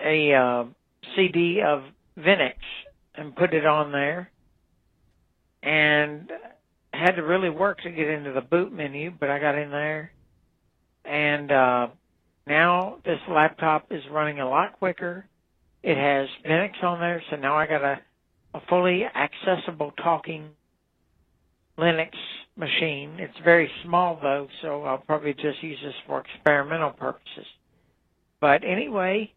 a CD of Linux and put it on there, and had to really work to get into the boot menu, but I got in there, and now this laptop is running a lot quicker. It has Linux on there, so now I got a fully accessible talking Linux machine. It's very small, though, so I'll probably just use this for experimental purposes. But anyway,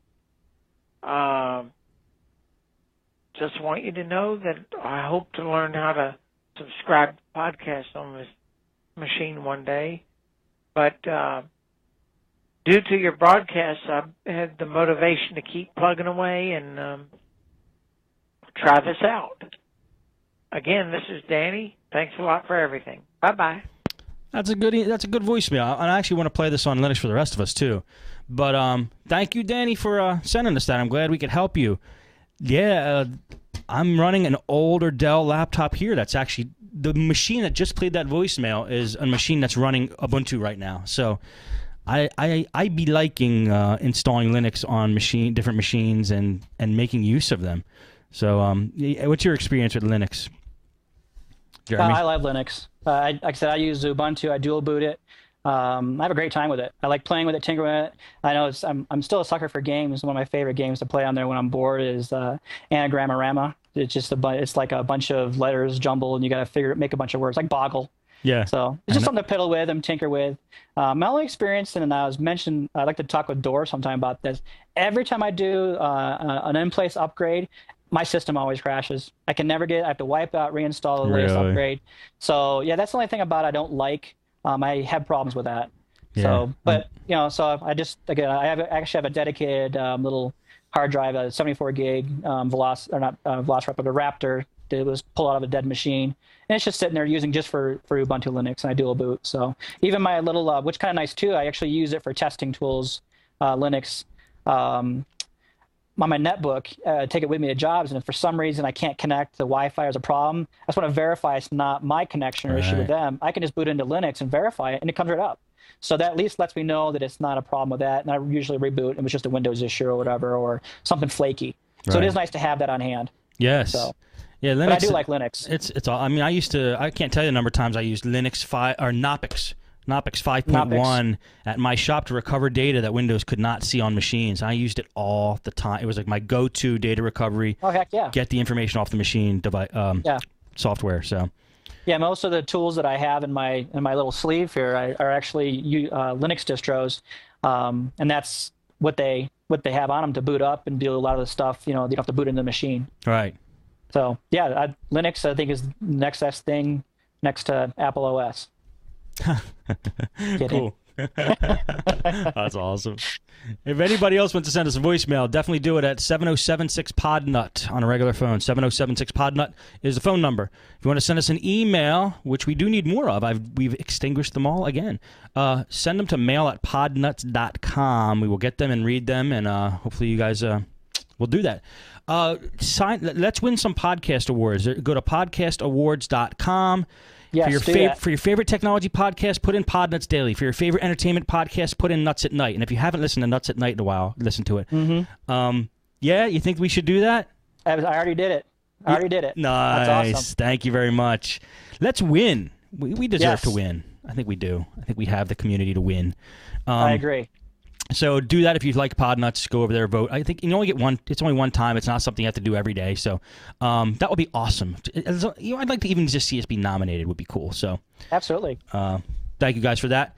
just want you to know that I hope to learn how to subscribe to podcasts on this machine one day. But due to your broadcasts, I've had the motivation to keep plugging away and try this out. Again, this is Danny. Thanks a lot for everything. Bye-bye. That's a good voicemail. And I actually want to play this on Linux for the rest of us, too. But thank you, Danny, for sending us that. I'm glad we could help you. Yeah, I'm running an older Dell laptop here. That's actually the machine that just played that voicemail is a machine that's running Ubuntu right now. So I be liking installing Linux on different machines and making use of them. So what's your experience with Linux, Jeremy? I love Linux. Like I said, I use Ubuntu. I dual boot it. I have a great time with it. I like playing with it, tinkering with it. I know I'm still a sucker for games. One of my favorite games to play on there when I'm bored is Anagrammarama. It's just it's like a bunch of letters jumbled, and you got to make a bunch of words, like Boggle. Yeah. So it's just something to piddle with and tinker with. My only experience, and I was mentioned, I'd like to talk with Dor sometime about this. Every time I do an in-place upgrade, my system always crashes. I have to wipe out, reinstall the latest upgrade. So yeah, that's the only thing about it I don't like. I have problems with that. Yeah. So, but so I actually have a dedicated little hard drive, a 74 gig Velociraptor, but a Raptor that was pulled out of a dead machine, and it's just sitting there using just for Ubuntu Linux, and I dual boot. So even my little, which kind of nice too, I actually use it for testing tools, Linux. On my netbook, take it with me to jobs, and if for some reason I can't connect, the Wi-Fi is a problem, I just want to verify it's not my connection or issue with them. I can just boot into Linux and verify it, and it comes right up. So that at least lets me know that it's not a problem with that, and I usually reboot, and it was just a Windows issue or whatever, or something flaky. So it is nice to have that on hand. Yes. So, yeah, Linux. but I do like Linux. It's all. I mean, I can't tell you the number of times I used Linux 5 or Knoppix 5.1 at my shop to recover data that Windows could not see on machines. I used it all the time. It was like my go-to data recovery. Oh, heck yeah. Get the information off the machine software. So yeah, most of the tools that I have in my little sleeve here are actually Linux distros, and that's what they have on them to boot up and do a lot of the stuff. You don't have to boot into the machine. Right. So yeah, Linux I think is the next best thing next to Apple OS. Cool. That's awesome. If anybody else wants to send us a voicemail, definitely do it at 7076-PODNUT on a regular phone. 7076-PODNUT is the phone number. If you want to send us an email, which we do need more of, we've extinguished them all again, send them to mail@podnuts.com. We will get them and read them, and hopefully you guys will do that. Let's win some podcast awards. Go to podcastawards.com. Yes, for your favorite technology podcast, put in Podnutz Daily. For your favorite entertainment podcast, put in Nuts at Night. And if you haven't listened to Nuts at Night in a while, listen to it. Mm-hmm. Yeah, you think we should do that? I already did it. Nice. That's awesome. Thank you very much. Let's win. We deserve to win. I think we do. I think we have the community to win. I agree. So do that if you like Podnutz. Go over there, vote. I think you only get one. It's only one time. It's not something you have to do every day. So that would be awesome. I'd like to even just see us be nominated. Would be cool. So absolutely. Thank you guys for that.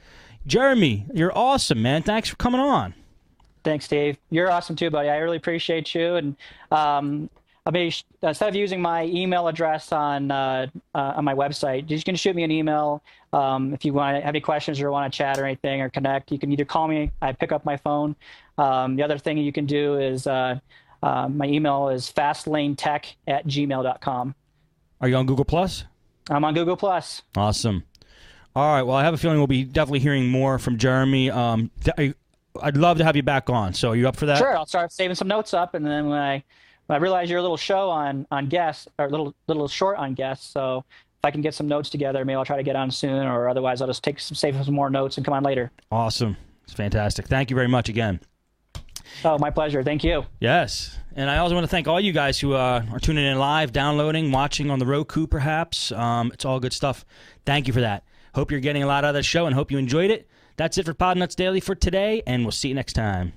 Jeremy, you're awesome, man. Thanks for coming on. Thanks, Steve. You're awesome too, buddy. I really appreciate you. And instead of using my email address on my website, you can shoot me an email if you have any questions or want to chat or anything or connect. You can either call me. I pick up my phone. The other thing you can do is my email is fastlanetech@gmail.com. Are you on Google+? I'm on Google+. Awesome. All right. Well, I have a feeling we'll be definitely hearing more from Jeremy. I'd love to have you back on. So are you up for that? Sure. I'll start saving some notes up, and then when I realize you're a little show on guests, or little short on guests, so if I can get some notes together, maybe I'll try to get on soon, or otherwise I'll just save some more notes and come on later. Awesome. It's fantastic. Thank you very much again. Oh, my pleasure. Thank you. Yes. And I also want to thank all you guys who are tuning in live, downloading, watching on the Roku, perhaps. It's all good stuff. Thank you for that. Hope you're getting a lot out of the show and hope you enjoyed it. That's it for Podnutz Daily for today, and we'll see you next time.